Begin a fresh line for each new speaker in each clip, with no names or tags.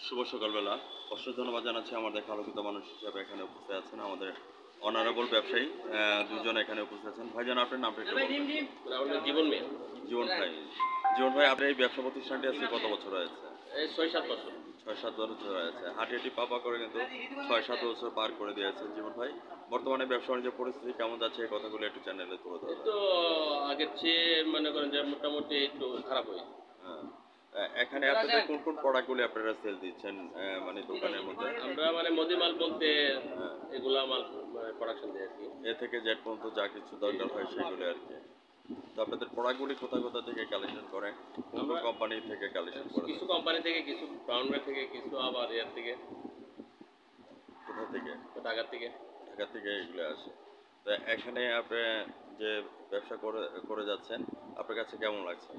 শুভ সকালবেলা। অশেষ ধন্যবাদ জানাচ্ছি আমার দেখা আলোকিত মানুষ হিসাবে এখানে উপস্থিত আছেন আমাদের অনারেবল ব্যবসায়ী দুজন এখানে উপস্থিত আছেন। ভাইজান আপনার নামটা একটু বলবেন?
জীবন মেয়ে।
জীবন ভাই। জীবন ভাই, আপনার এই ব্যবসা প্রতিষ্ঠানটি আজকে কত বছর হয়েছে?
এই ৬-৭ বছর।
৬-৭ বছর হয়েছে। হাঁটি পাপা করে কিন্তু ৬-৭ বছর পার করে দিয়েছে জীবন ভাই। বর্তমানে ব্যবসা বাণিজ্য পরিস্থিতি কেমন যাচ্ছে এই কথাগুলো একটু চ্যানেলে তুলে
এই
ধরবেন।
তো আগের চেয়ে মনে করেন যে মোটামুটি একটু খারাপ হয়েছে।
হ্যাঁ। এখানে আপনাদের কোন প্রোডাক্টগুলি আপনারা সেল দিচ্ছেন মানে দোকানের মধ্যে?
আমরা মানে মুদি মাল বলতে এগুলা মাল মানে প্রোডাকশন দেই আরকি।
এ থেকে জেড পর্যন্ত যা কিছু দরকার হয় সেগুলো আরকি। তো আপনাদের প্রোডাক্টগুলি কোথা থেকে কালেকশন করেন? কোন কোম্পানি থেকে কালেকশন করেন?
কিছু কোম্পানি থেকে, কিছু ব্রাউনওয়ে থেকে, কিছু আবার এর থেকে।
কোথা থেকে?
ঢাকা থেকে।
ঢাকা থেকে এগুলো আসে। তো এখানে আপনি যে ব্যবসা করে যাচ্ছেন, আপনার কাছে কেমন লাগছে?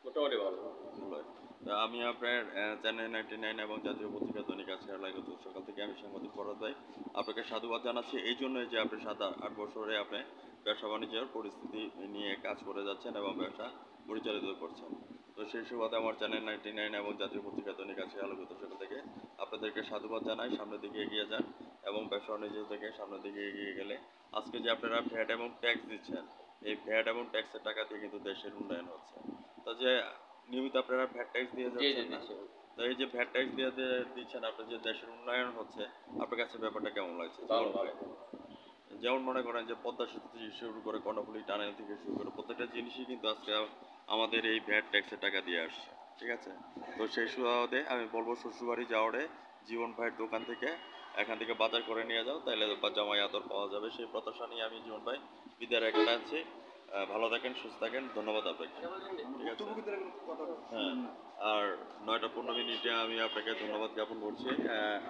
মোটামুটি ভালো।
ভালোই। তো আমি আপনার চ্যানেল 99 এবং জাতীয় পত্রিকা দৈনিক আজকের আলোকিত সকাল থেকে আমি সাংবাদিক ফরহাদ ভাই আপনাকে সাধুবাদ জানাচ্ছি এই জন্যই যে আপনি 7-8 বছরে আপনি ব্যবসা বাণিজ্যের পরিস্থিতি নিয়ে কাজ করে যাচ্ছেন এবং ব্যবসা পরিচালিত করছেন। তো সেই সুবাদে আমার চ্যানেল 99 এবং জাতীয় পত্রিকা দৈনিক আজকের আলোকিত সকাল থেকে আপনাদেরকে সাধুবাদ জানাই। সামনের দিকে এগিয়ে যান এবং ব্যবসা বাণিজ্য থেকে সামনের দিকে এগিয়ে গেলে আজকে যে আপনারা ভ্যাট এবং ট্যাক্স দিচ্ছেন, এই ভ্যাট এবং ট্যাক্সের টাকা দিয়ে কিন্তু দেশের উন্নয়ন হচ্ছে। তো যে নিয়মিত আপনারা ভ্যাট ট্যাক্স দিয়ে যাচ্ছেন না? তো এই যে ভ্যাট ট্যাক্স দিয়ে দিচ্ছেন, আপনার যে দেশের উন্নয়ন হচ্ছে, আপনার কাছে ব্যাপারটা কেমন লাগছে?
ভালো।
যেমন মনে করেন যে পদ্মা সেতু থেকে শুরু করে কর্ণফুলী টানেল থেকে শুরু করে প্রত্যেকটা জিনিসই কিন্তু আজকে আমাদের এই ভ্যাট ট্যাক্সের টাকা দিয়ে আসছে। ঠিক আছে? তো সেই সুবাদে আমি বলবো শ্বশুরবাড়ি যাওয়ারে জীবন ভাইয়ের দোকান থেকে এখান থেকে বাজার করে নিয়ে যাও, তাইলে জামাই আদর পাওয়া যাবে। সেই প্রত্যাশা নিয়ে আমি জীবন ভাই বিদায় রেখে আছি। ভালো থাকেন, সুস্থ থাকেন। ধন্যবাদ আপনাকে। ঠিক আছে? হ্যাঁ। আর 9টা 15 মিনিটে আমি আপনাকে ধন্যবাদ জ্ঞাপন করছি।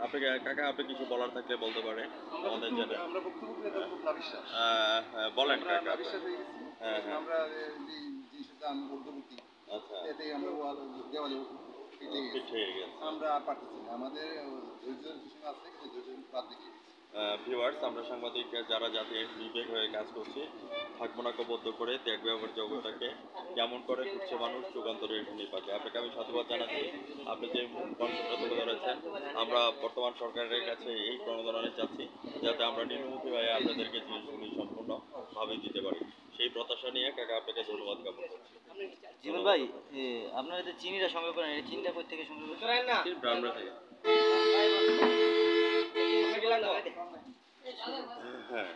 আপনাকে কাকা, আপনি কিছু বলার থাকলে বলতে পারেন আমাদের জন্য। বলেন কাকা। হ্যাঁ।
আমরা আমি মধ্যবর্তী
আচ্ছা।
এতেই আমরা দেওয়ালে
ফিট হয়ে গেছে।
আমরা আর পারতেছি না, আমাদের ধৈর্যের পিছনে আছে কিন্তু ধৈর্য বাদ দিয়ে
ভিউয়ার্স, আমরা সাংবাদিক যারা জাতির বিবেক হয়ে কাজ করছি, থাকবো না কবদ্ধ করে ত্যাগ ব্যবহার জগৎটাকে কেমন করে খুঁজছে মানুষ যুগান্তরে এখানে পাবে। আপনাকে আমি সাধুবাদ জানাচ্ছি। আপনি যে কনসেপ্টটা তুলে ধরেছেন, আমরা বর্তমান সরকারের কাছে এই প্রণোদনা চাচ্ছি যাতে আমরা নিম্নমুখী হয়ে আপনাদেরকে জিনিসগুলি সম্পূর্ণভাবে দিতে পারি। সেই প্রত্যাশা নিয়ে কাকা আপনাকে ধন্যবাদ জ্ঞাপন করছি।
জীবন ভাই, আপনারা যে চিনিটা সংগ্রহ করেন, এই চিনিটা কোথা থেকে সংগ্রহ করেন?
ব্রাউনওয়ে থেকে।
হ্যাঁ।